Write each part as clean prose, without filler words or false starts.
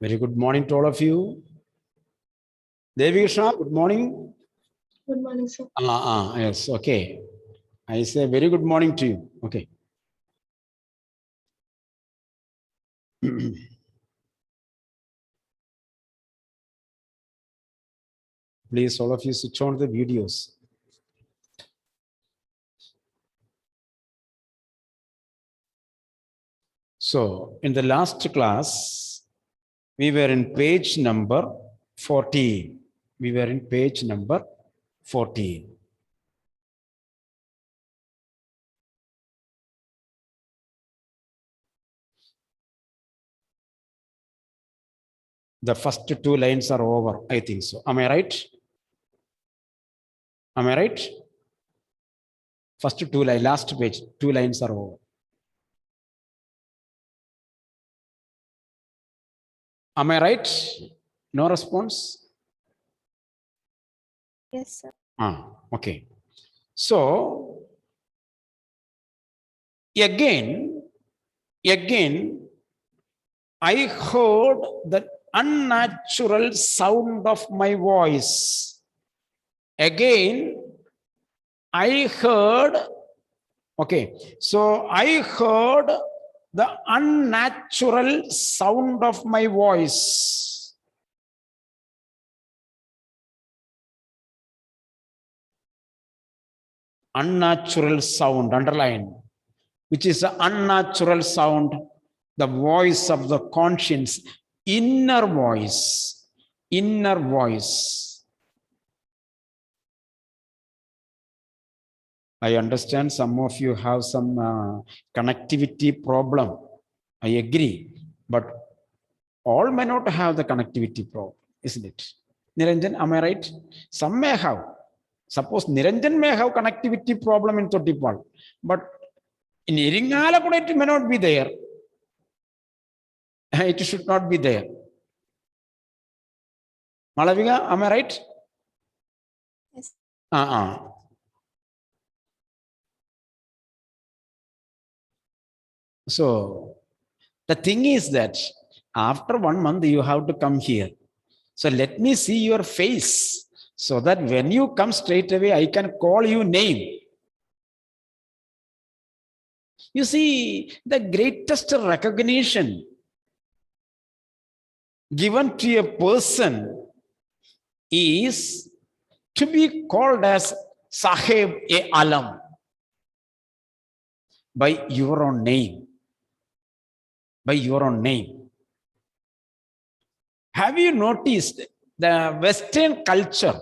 Very good morning to all of you. Devi Krishna, good morning. Good morning, sir. Yes, okay. I say very good morning to you. Okay. Please, all of you, switch on the videos. So, in the last class, we were in page number 14. We were in page number 14. The first two lines are over, I think so. Am I right? Am I right? First two lines, last page, two lines are over. Am I right? No response? Yes, sir. Okay. So, again, I heard the unnatural sound of my voice. Again, I heard, okay, so I heard the unnatural sound of my voice. Unnatural sound, underline, which is the unnatural sound, the voice of the conscience, inner voice, inner voice. I understand some of you have some connectivity problem. I agree, but all may not have the connectivity problem, isn't it? Niranjan, am I right? Some may have. Suppose Niranjan may have connectivity problem in Totipal, but in Iringala it may not be there. It should not be there. Malaviga, am I right? Yes. So the thing is that after 1 month you have to come here. So let me see your face so that when you come straight away, I can call you name. You see, the greatest recognition given to a person is to be called as Sahib-e-Alam by your own name. By your own name. Have you noticed the Western culture?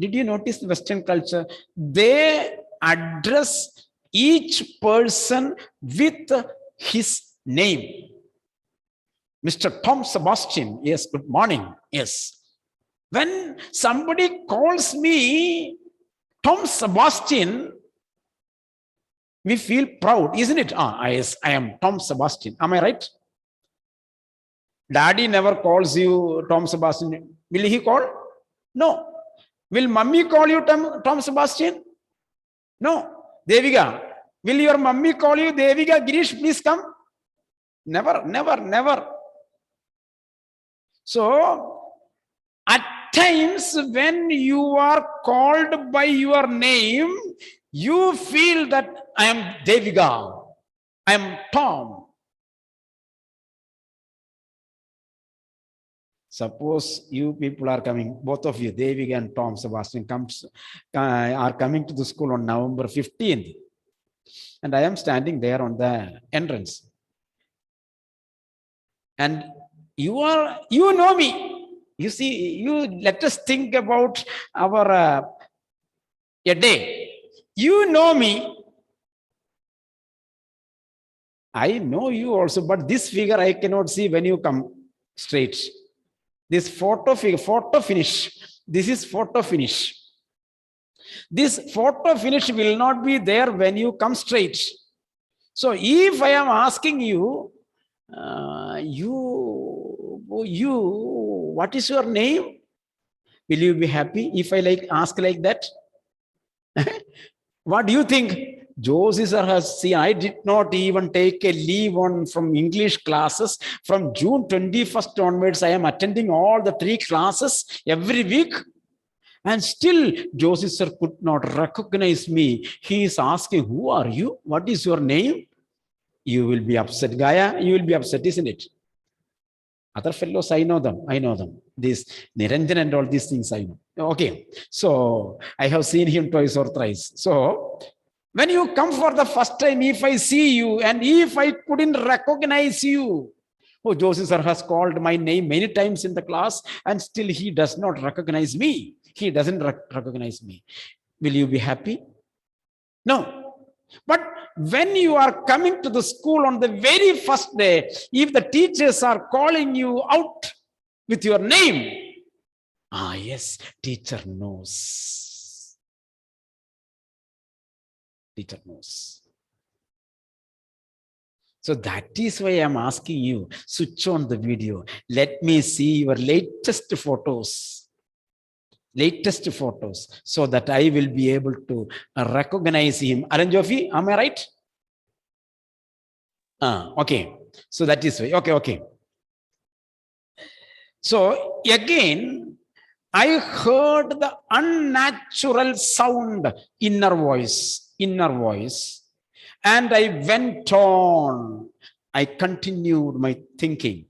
Did you notice the Western culture? They address each person with his name. Mr. Tom Sebastian, yes, good morning, yes. When somebody calls me Tom Sebastian, we feel proud, isn't it? Yes, I am Tom Sebastian. Am I right? Daddy never calls you Tom Sebastian. Will he call? No. Will mummy call you Tom Sebastian? No. Deviga, will your mummy call you Deviga Girish, please come? Never, never, never. So, at times when you are called by your name, you feel that I am Deviga, I am Tom. Suppose you people are coming, both of you, Deviga and Tom Sebastian, are coming to the school on November 15th. And I am standing there on the entrance. And you know me. You see, let us think about our a day. You know me. I know you also, but this figure I cannot see when you come straight. This photo finish. This is photo finish. This photo finish will not be there when you come straight. So if I am asking you, what is your name? Will you be happy if I ask like that? What do you think? Josie sir has seen, I did not even take a leave from English classes. From June 21st onwards, I am attending all the 3 classes every week. And still, Josie sir could not recognize me. He is asking, who are you? What is your name? You will be upset, Gaya. You will be upset, isn't it? Other fellows, I know them. I know them. This Niranjan and all these things I know. Okay. So I have seen him twice or thrice. So when you come for the first time, if I see you and if I couldn't recognize you, oh, Josie sir has called my name many times in the class and still he does not recognize me. He doesn't recognize me. Will you be happy? No. But when you are coming to the school on the very first day, if the teachers are calling you out with your name, yes, teacher knows. Teacher knows. So that is why I'm asking you, switch on the video. Let me see your latest photos. Latest photos, so that I will be able to recognize him. Alan Jofi, am I right? Okay. So that is way. Okay. So again, I heard the unnatural sound, inner voice, and I went on. I continued my thinking.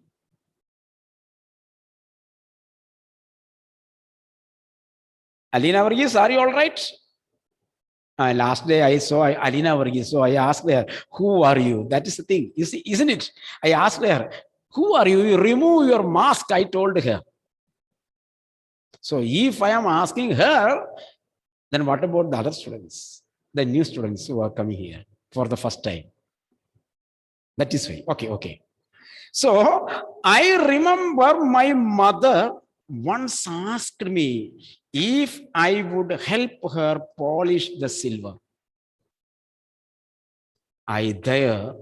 Alina Varghese, are you all right? Last day I saw Alina Varghese, so I asked her, who are you? That is the thing, you see, isn't it? I asked her, who are you? You remove your mask, I told her. So if I am asking her, then what about the other students, the new students who are coming here for the first time? That is why. Okay. So I remember my mother once asked me if I would help her polish the silver. I there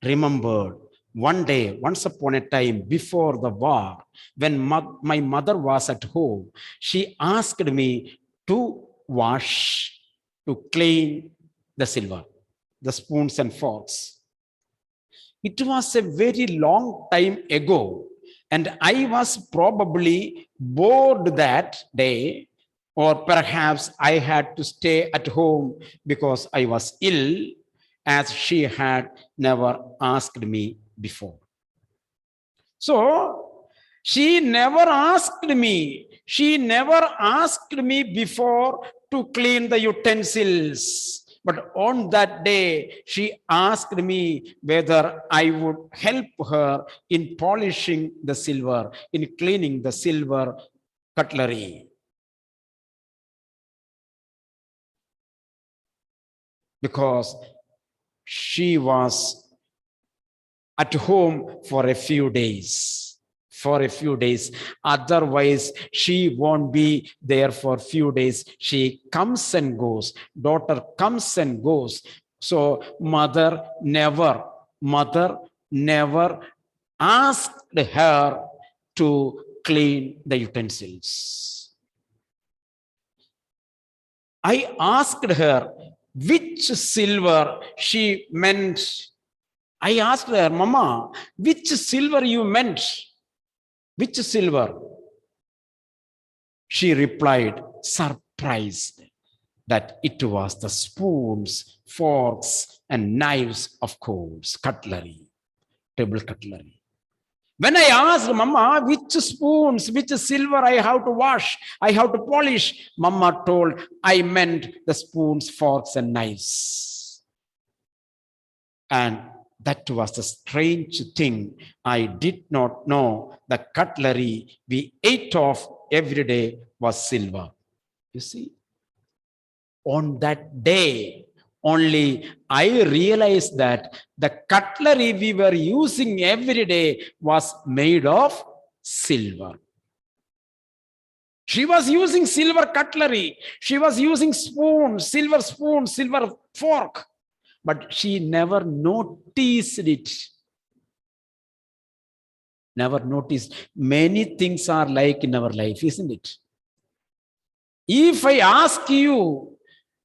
remembered one day, once upon a time before the war, when my mother was at home, she asked me to wash, to clean the silver, the spoons and forks. It was a very long time ago, and I was probably bored that day, or perhaps I had to stay at home because I was ill, as she had never asked me before. So she never asked me before to clean the utensils. But on that day, she asked me whether I would help her in polishing the silver, in cleaning the silver cutlery. Because she was at home for a few days. Otherwise, she won't be there for a few days. She comes and goes. Daughter comes and goes. So mother never asked her to clean the utensils. I asked her which silver she meant. I asked her, Mama, which silver you meant? Which silver? She replied, surprised, that it was the spoons, forks, and knives, of course, cutlery, table cutlery. When I asked Mama, which spoons, which silver I have to wash, I have to polish, Mama told, I meant the spoons, forks, and knives. And that was the strange thing. I did not know the cutlery we ate of every day was silver. You see, on that day, only I realized that the cutlery we were using every day was made of silver. She was using silver cutlery. She was using silver spoon, silver fork. But she never noticed it. Never noticed. Many things are like in our life, isn't it? If I ask you,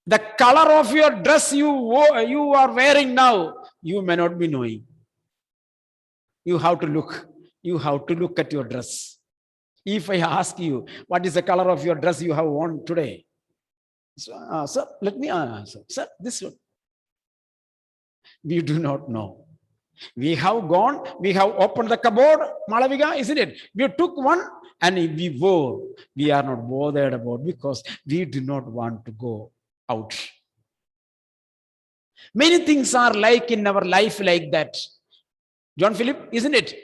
The color of your dress you are wearing now, you may not be knowing. You have to look. You have to look at your dress. If I ask you, what is the color of your dress you have worn today? So, sir, let me answer. Sir, this one. We do not know. We have gone, we have opened the cupboard, Malavika, isn't it? We took one and we wore. We are not bothered about because we do not want to go out. Many things are like in our life like that. John Philip, isn't it?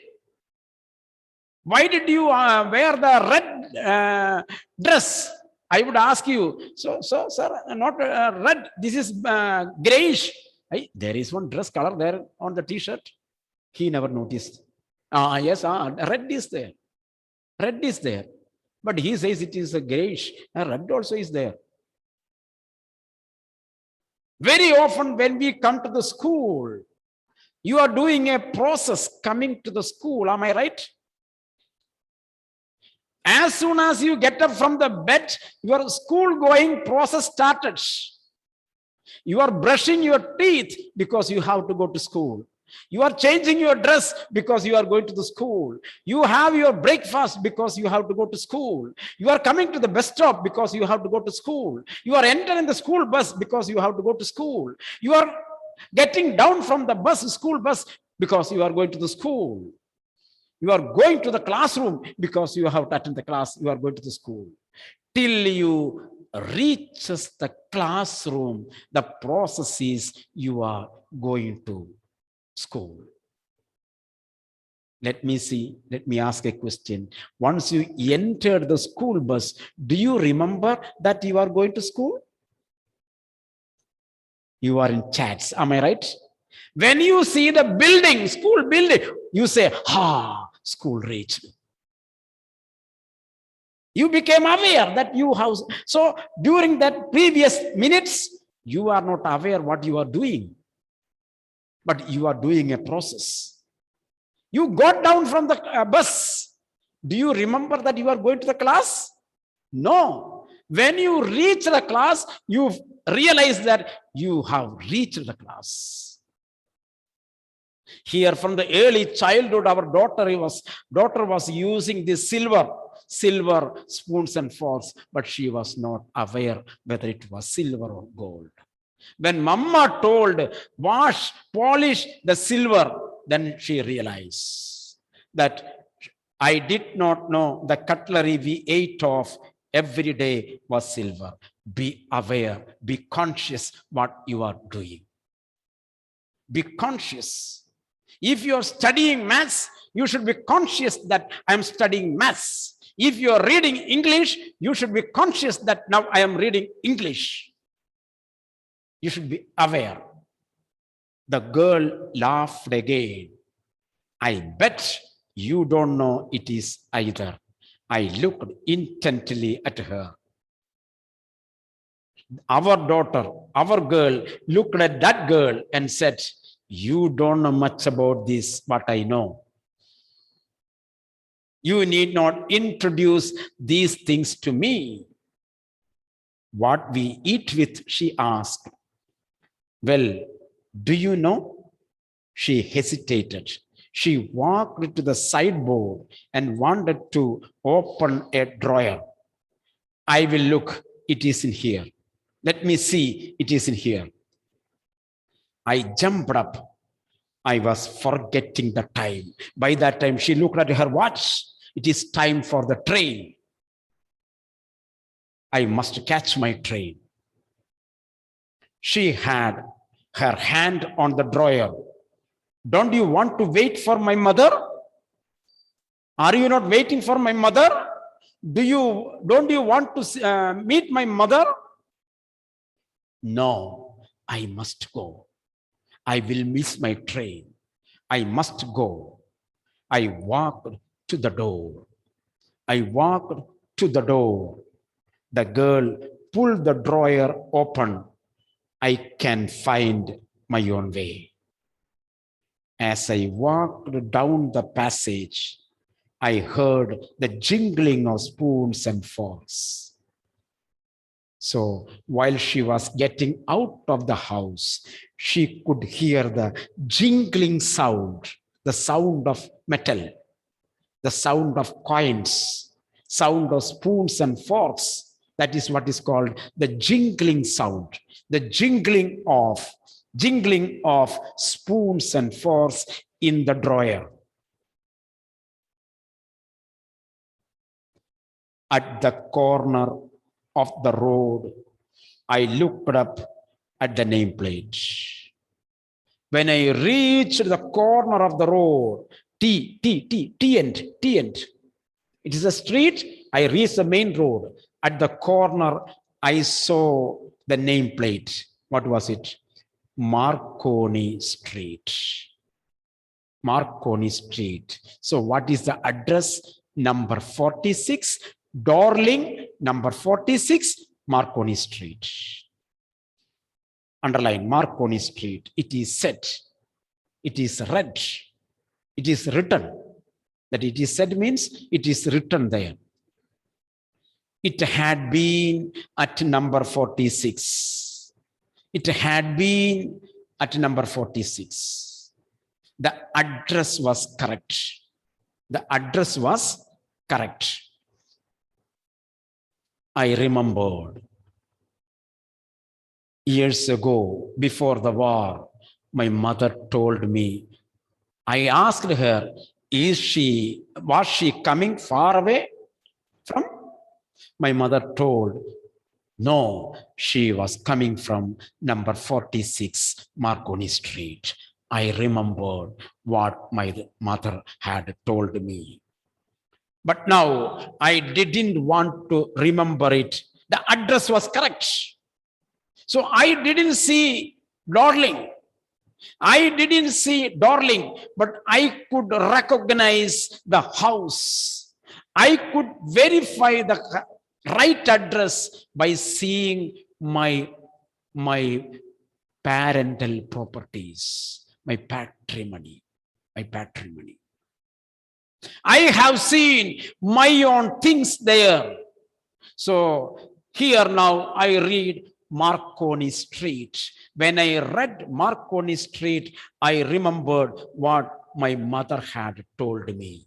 Why did you wear the red dress? I would ask you. So sir, not red. This is grayish. There is one dress color there on the T-shirt. He never noticed. Yes, red is there. Red is there. But he says it is a grayish. Red also is there. Very often when we come to the school, you are doing a process coming to the school. Am I right? As soon as you get up from the bed, your school going process started. You are brushing your teeth because you have to go to school. You are changing your dress because you are going to the school. You have your breakfast because you have to go to school. You are coming to the bus stop because you have to go to school. You are entering the school bus because you have to go to school. You are getting down from the school bus because you are going to the school. You are going to the classroom because you have to attend the class. You are going to the school. Till you reaches the classroom, the process is you are going to school. Let me ask a question. Once you entered the school bus, do you remember that you are going to school? You are in chats, am I right? When you see the building, school building, you say, school reached. You became aware that you have. So during that previous minutes, you are not aware what you are doing, but you are doing a process. You got down from the bus. Do you remember that you are going to the class? No. When you reach the class, you realize that you have reached the class. Here from the early childhood, our daughter was using this silver spoons and forks, but she was not aware whether it was silver or gold. When Mama told, polish the silver, then she realized that I did not know the cutlery we ate of every day was silver. Be aware, be conscious what you are doing. Be conscious. If you are studying maths, you should be conscious that I am studying maths. If you are reading English, you should be conscious that now I am reading English. You should be aware. The girl laughed again. I bet you don't know it is either. I looked intently at her. Our daughter, our girl, looked at that girl and said, you don't know much about this, but I know. You need not introduce these things to me. What we eat with, she asked. Well, do you know? She hesitated. She walked to the sideboard and wanted to open a drawer. I will look, it is in here. Let me see, it is in here. I jumped up. I was forgetting the time. By that time, she looked at her watch. It is time for the train. I must catch my train. She had her hand on the drawer. Don't you want to wait for my mother? Are you not waiting for my mother? Don't you want to meet my mother? No, I must go. I will miss my train. I must go. I walked to the door. I walked to the door. The girl pulled the drawer open. I can find my own way. As I walked down the passage, I heard the jingling of spoons and forks. So while she was getting out of the house, she could hear the jingling sound, the sound of metal, the sound of coins, sound of spoons and forks. That is what is called the jingling sound, the jingling of spoons and forks in the drawer. At the corner of the road, I looked up at the nameplate. When I reached the corner of the road, T end. It is a street. I reached the main road. At the corner, I saw the nameplate. What was it? Marconi Street. Marconi Street. So what is the address? Number 46, Darling, number 46, Marconi Street. Underline Marconi Street. It is said, it is read, it is written. That it is said means it is written there. It had been at number 46. It had been at number 46. The address was correct. The address was correct. I remembered years ago, before the war, my mother told me, I asked her, was she coming far away from? My mother told, no, she was coming from number 46 Marconi Street. I remembered what my mother had told me. But now I didn't want to remember it. The address was correct. So I didn't see Darling. I didn't see Darling, but I could recognize the house. I could verify the right address by seeing my parental properties, my patrimony. I have seen my own things there. So here now I read Marconi Street. When I read Marconi Street, I remembered what my mother had told me.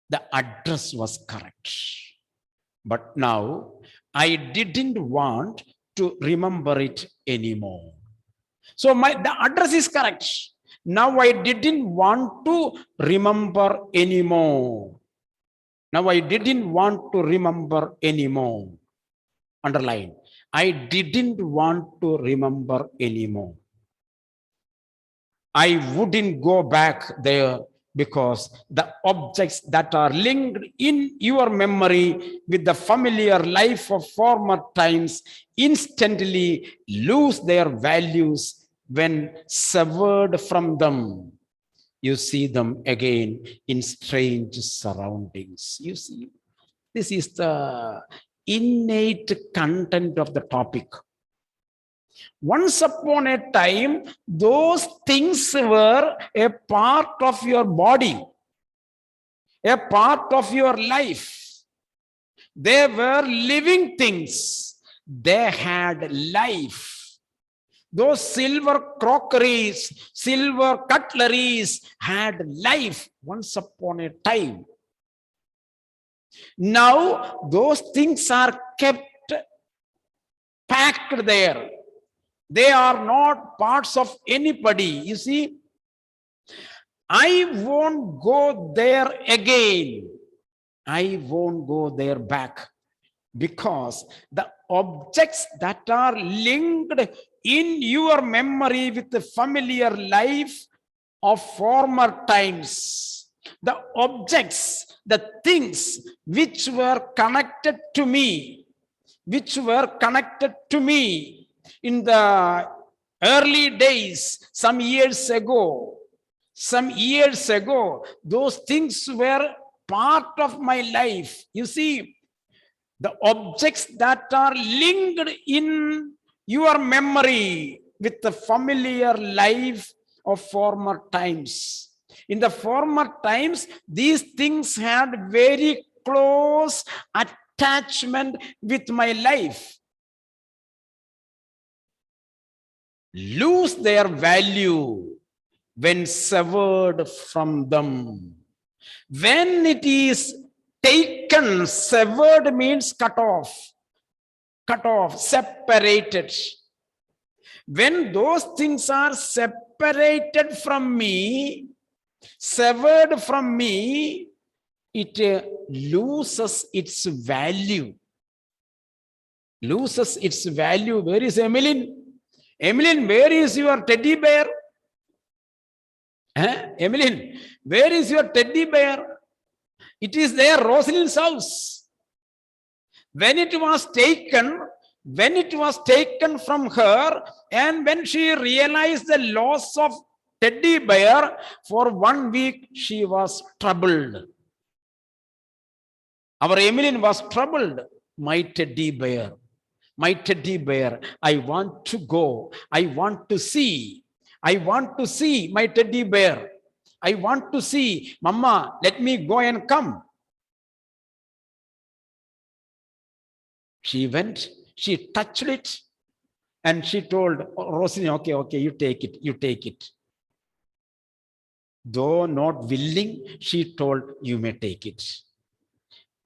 The address was correct. But now I didn't want to remember it anymore. So the address is correct. Now I didn't want to remember anymore. Now I didn't want to remember anymore. Underline. I didn't want to remember anymore. I wouldn't go back there because the objects that are linked in your memory with the familiar life of former times instantly lose their values when severed from them. You see them again in strange surroundings. You see, this is the innate content of the topic. Once upon a time, those things were a part of your body, a part of your life. They were living things. They had life. Those silver crockeries, silver cutleries had life once upon a time. Now, those things are kept packed there. They are not parts of anybody. You see, I won't go there again. I won't go there back because the objects that are linked in your memory with the familiar life of former times, the objects, the things which were connected to me, in the early days, some years ago, those things were part of my life. You see, the objects that are linked in your memory with the familiar life of former times. In the former times, these things had very close attachment with my life lose their value when severed from them. When it is taken, severed means cut off, separated. When those things are separated from me, severed from me, it loses its value. Loses its value. Where is Emmeline? Emmeline, where is your teddy bear? Emmeline, where is your teddy bear? It is there, Rosalind's house. When it was taken from her, and when she realized the loss of teddy bear, for 1 week she was troubled. Our Emmeline was troubled. My teddy bear, I want to go. I want to see my teddy bear. I want to see. Mama, let me go and come. She went, she touched it, and she told Rosalie, okay, you take it. Though not willing, she told, you may take it.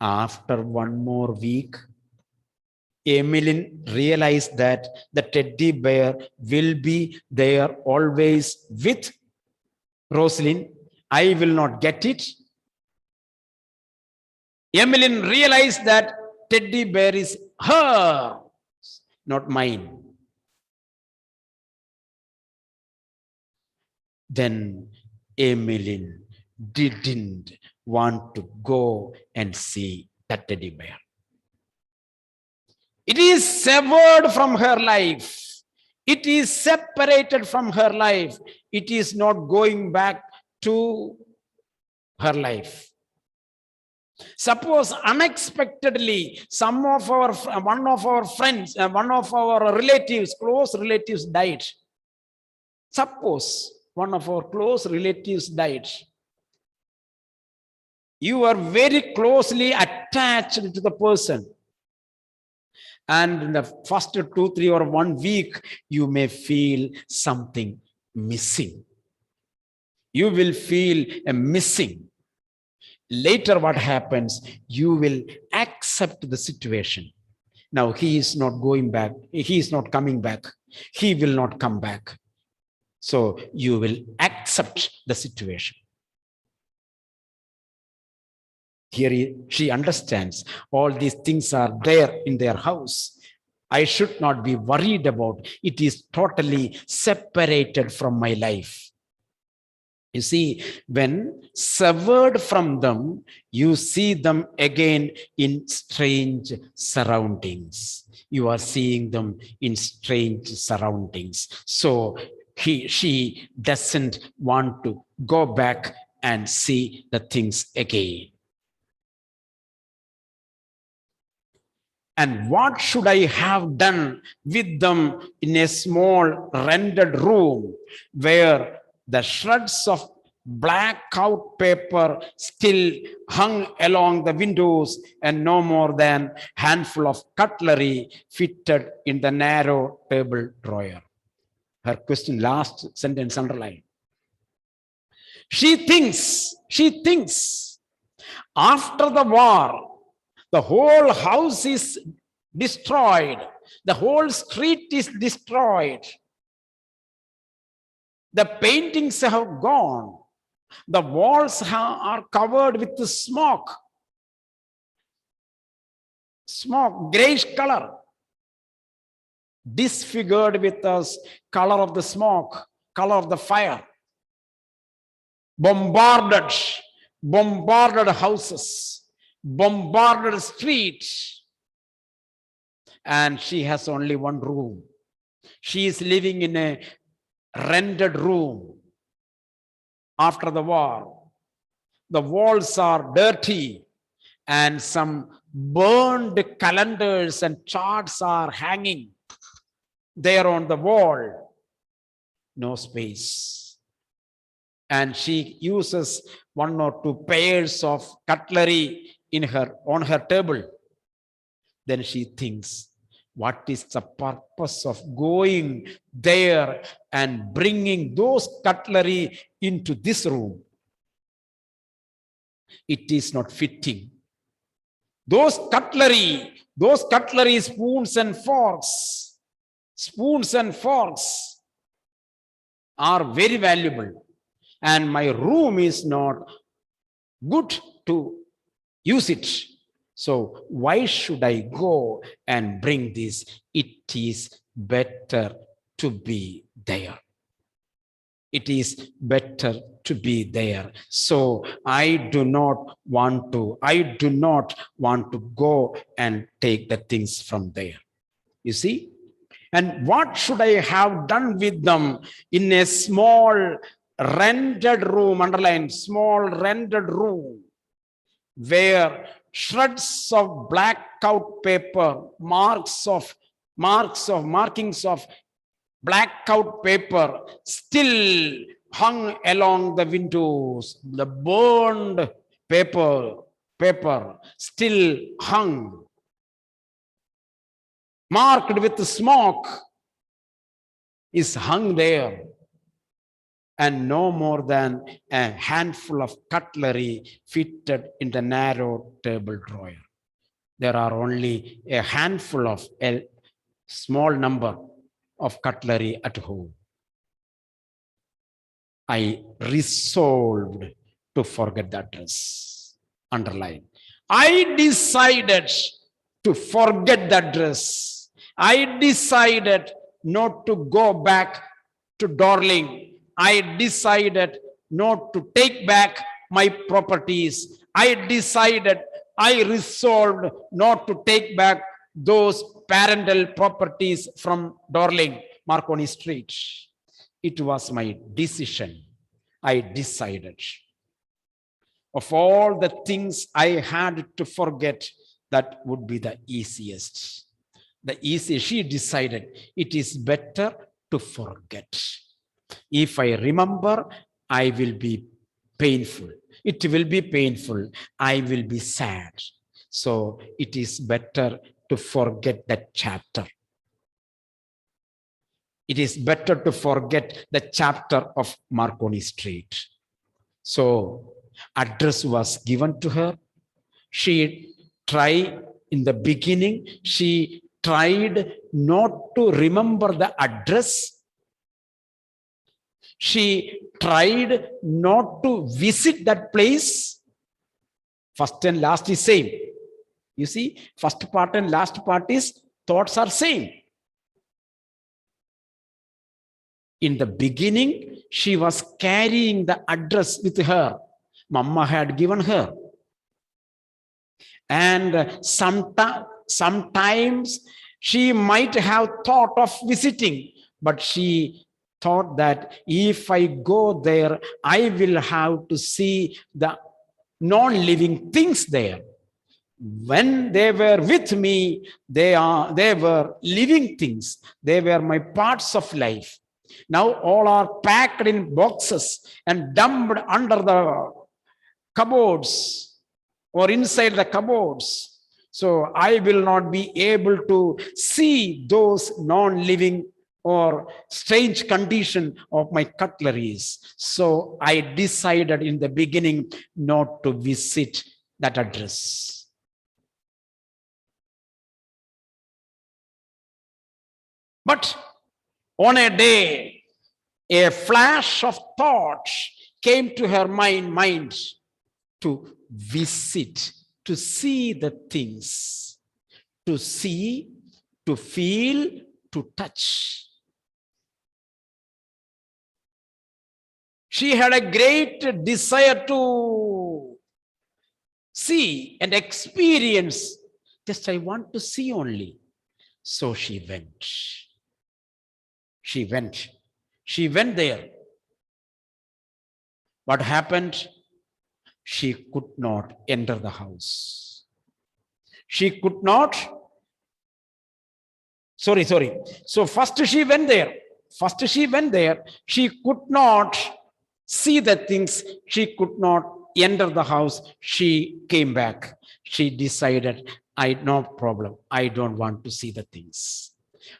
After 1 more week, Emmeline realized that the teddy bear will be there always with Rosaline. I will not get it. Emmeline realized that teddy bear is her, not mine. Then Emmeline didn't want to go and see that teddy bear. It is severed from her life. It is separated from her life. It is not going back to her life. Suppose unexpectedly one of our friends, one of our relatives, close relatives died. Suppose one of our close relatives died. You are very closely attached to the person. And in the first 2, 3 or 1 week, you may feel something missing. You will feel a missing. Later, what happens? You will accept the situation. Now, he is not going back. He is not coming back. He will not come back. So you will accept the situation. Here she understands all these things are there in their house. I should not be worried about. It is totally separated from my life. You see, when severed from them, you see them again in strange surroundings. You are seeing them in strange surroundings. So she doesn't want to go back and see the things again. And what should I have done with them in a small rented room where the shreds of blackout paper still hung along the windows and no more than a handful of cutlery fitted in the narrow table drawer? Her question, last sentence underlined. She thinks after the war, the whole house is destroyed. The whole street is destroyed. The paintings have gone. The walls are covered with the smoke. Smoke, grayish color. Disfigured with the color of the smoke, color of the fire. Bombarded houses, bombarded streets. And she has only one room. She is living in a rented room after the war. The walls are dirty and some burned calendars and charts are hanging there on the wall. No space. And she uses 1 or 2 pairs of cutlery on her table. Then she thinks, what is the purpose of going there and bringing those cutlery into this room? It is not fitting. Those cutlery, spoons and forks are very valuable. And my room is not good to use it. So why should I go and bring this? It is better to be there. It is better to be there. So I do not want to go and take the things from there. You see? And what should I have done with them in a small rented room, underline, small rented room, where shreds of blackout paper, markings of blackout paper still hung along the windows. The burned paper still hung, marked with smoke, is hung there. And no more than a handful of cutlery fitted in the narrow table drawer. There are only a handful of a small number of cutlery at home. I resolved to forget the address. Underline. I decided to forget the address. I decided not to go back to Darling. I decided not to take back my properties. I resolved not to take back those parental properties from Darling, Marconi Street. It was my decision. I decided. Of all the things I had to forget, that would be the easiest. She decided it is better to forget. If I remember, I will be painful. It will be painful. I will be sad. So it is better to forget that chapter. It is better to forget the chapter of Marconi Street. So address was given to her. She tried in the beginning, she tried not to remember the address. She tried not to visit that place. First and last is same. You see, first part and last part is thoughts are same. In the beginning, she was carrying the address with her. Mama had given her. And sometimes she might have thought of visiting, but she thought that if I go there, I will have to see the non-living things there. When they were with me, they were living things. They were my parts of life. Now all are packed in boxes and dumped under the cupboards or inside the cupboards. So I will not be able to see those non-living or strange condition of my cutleries. So I decided in the beginning not to visit that address. But on a day, a flash of thought came to her mind to visit, to see the things, to see, to feel, to touch. She had a great desire to see and experience. Just I want to see only. So she went. She went there. What happened? She could not enter the house. She could not. Sorry. So first she went there. She could not see the things. She could not enter the house. She came back. She decided, no problem. I don't want to see the things.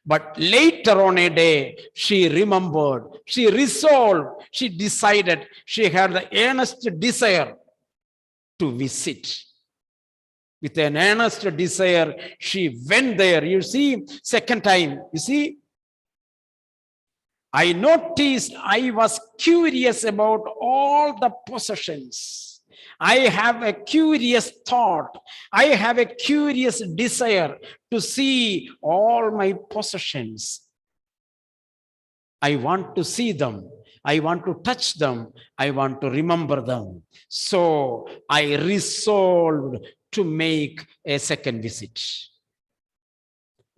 But later on a day, she remembered, she resolved, she decided, she had the earnest desire to visit. With an earnest desire, she went there. You see, second time, you see, I noticed I was curious about all the possessions. I have a curious thought. I have a curious desire to see all my possessions. I want to see them. I want to touch them. I want to remember them. So I resolved to make a second visit.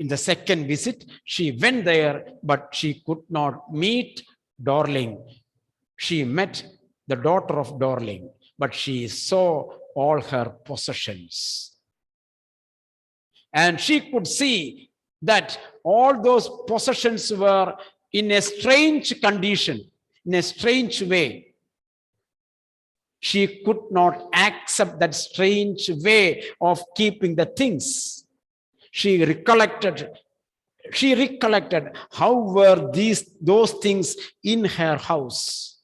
In the second visit, she went there, but she could not meet Darling. She met the daughter of Darling, but she saw all her possessions. And she could see that all those possessions were in a strange condition, in a strange way. She could not accept that strange way of keeping the things. She recollected how were those things in her house.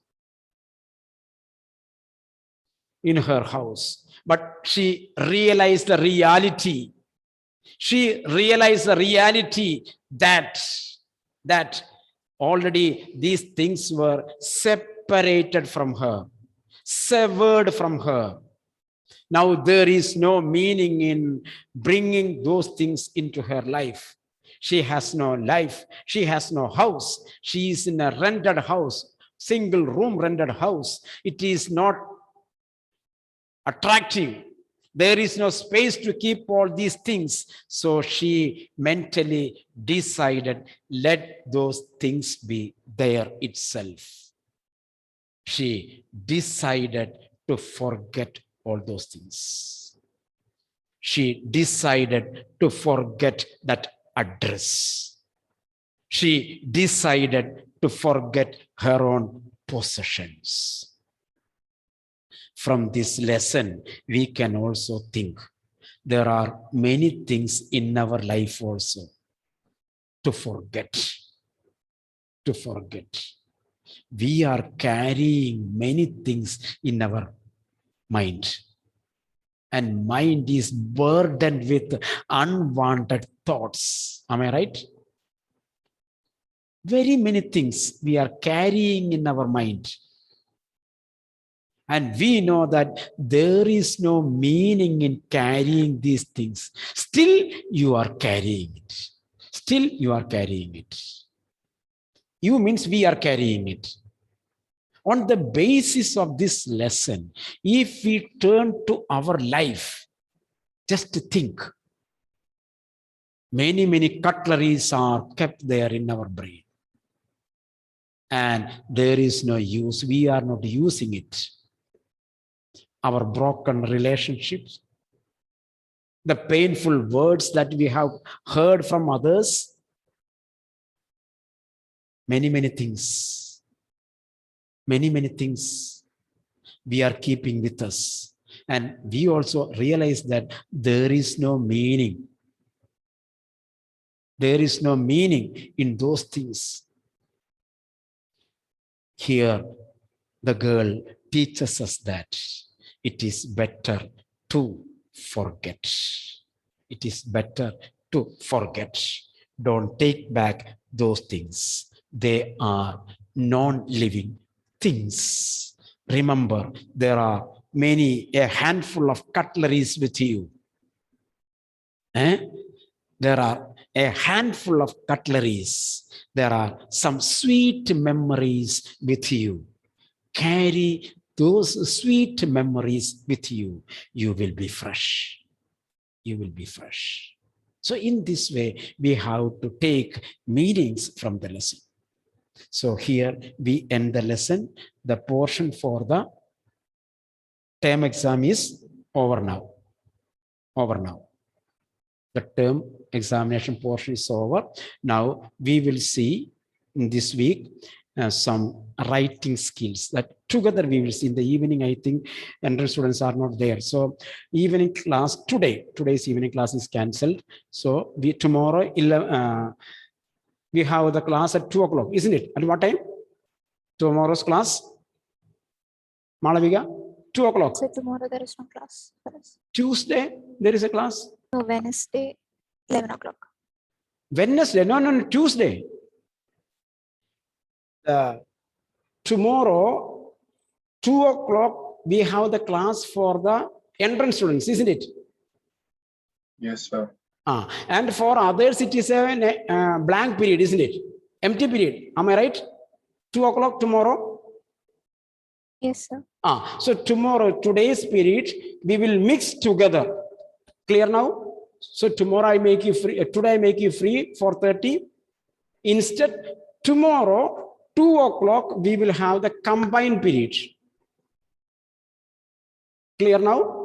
In her house. But she realized the reality. She realized the reality that already these things were separated from her, severed from her. Now there is no meaning in bringing those things into her life. She has no life. She has no house. She is in a rented house, single room rented house. It is not attractive. There is no space to keep all these things. So she mentally decided, let those things be there itself. She decided to forget all those things. She decided to forget that address. She decided to forget her own possessions. From this lesson, we can also think there are many things in our life also to forget. To forget. We are carrying many things in our mind. And mind is burdened with unwanted thoughts. Am I right? Very many things we are carrying in our mind. And we know that there is no meaning in carrying these things. Still, you are carrying it. Still, you are carrying it. You means we are carrying it. On the basis of this lesson, if we turn to our life, just think, many cutleries are kept there in our brain. And there is no use. We are not using it. Our broken relationships, the painful words that we have heard from others, many things. Many things we are keeping with us. And we also realize that there is no meaning. There is no meaning in those things. Here, the girl teaches us that it is better to forget. It is better to forget. Don't take back those things. They are non-living things. Remember, there are a handful of cutleries with you. There are a handful of cutleries. There are some sweet memories with you. Carry those sweet memories with you. You will be fresh. You will be fresh. So in this way, we have to take meanings from the lesson. So here we end the lesson. The portion for the term exam is over now. Over now. The term examination portion is over. Now we will see in this week some writing skills that together we will see in the evening. I think entrance students are not there. So evening class today's evening class is cancelled. So tomorrow, we have the class at 2 o'clock, isn't it? At what time? Tomorrow's class? Malavika? 2 o'clock. So tomorrow there is no class for us. Tuesday, there is a class. No, Wednesday, 11 o'clock. Wednesday, no, Tuesday. Tomorrow, 2 o'clock, we have the class for the entrance students, isn't it? Yes, sir. And for others, it is a blank period, isn't it? Empty period. Am I right? 2 o'clock tomorrow. Yes, sir. So tomorrow, today's period, we will mix together. Clear now? So tomorrow I make you free. Today I make you free for 30. Instead, tomorrow, 2 o'clock, we will have the combined period. Clear now?